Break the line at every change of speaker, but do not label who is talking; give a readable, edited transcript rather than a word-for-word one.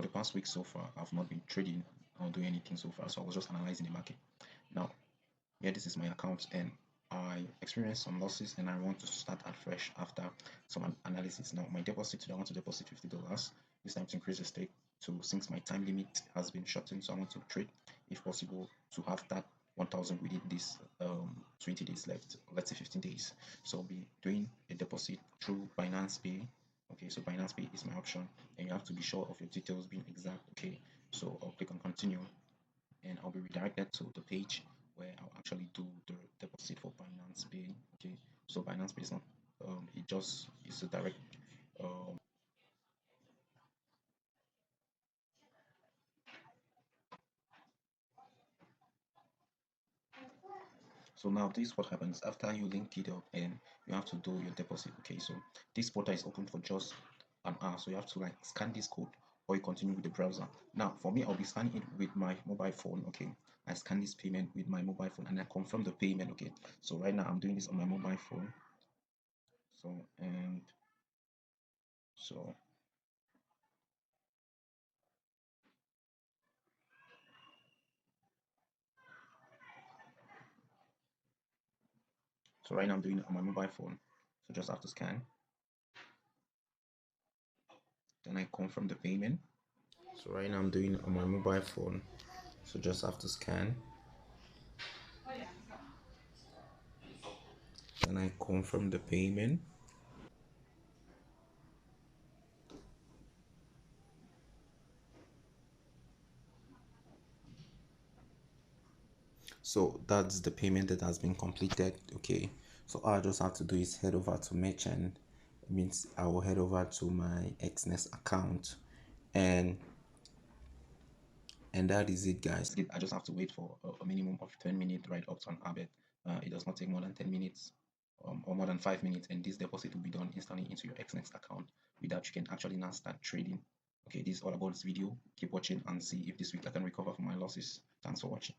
for the past week so far, I've not been trading or doing anything so far, so I was just analyzing the market. Now, here this is my account, and I experienced some losses, and I want to start afresh after some analysis. Now, my deposit today, I want to deposit $50. This time to increase the stake. So since my time limit has been shortened, so I want to trade, if possible, to have that 1,000 within this 20 days left, let's say 15 days. So I'll be doing a deposit through Binance Pay. Okay, so Binance Pay is my option, and you have to be sure of your details being exact. Okay, so I'll click on continue, and I'll be redirected to the page where I'll actually do the deposit for Binance Pay. Okay, so Binance Pay is not it just is a direct um, so now this is what happens after you link it up and you have to do your deposit. Okay, so this portal is open for just an hour, so you have to like scan this code or you continue with the browser. Now for me, I'll be scanning it with my mobile phone. Okay, I scan this payment with my mobile phone and I confirm the payment. Okay, so right now I'm doing this on my mobile phone. So and so so right now I'm doing it on my mobile phone, so just have to scan, then I confirm the payment. So right now I'm doing it on my mobile phone, so just have to scan, then I confirm the payment. So that's the payment that has been completed. Okay, so all I just have to do is head over to merchant. It means I will head over to my Exness account, and that is it, guys. I just have to wait for a minimum of 10 minutes right up to an Abet. It does not take more than 10 minutes or more than 5 minutes, and this deposit will be done instantly into your Exness account. With that, you can actually now start trading. Okay, this is all about this video. Keep watching and see if this week I can recover from my losses. Thanks for watching.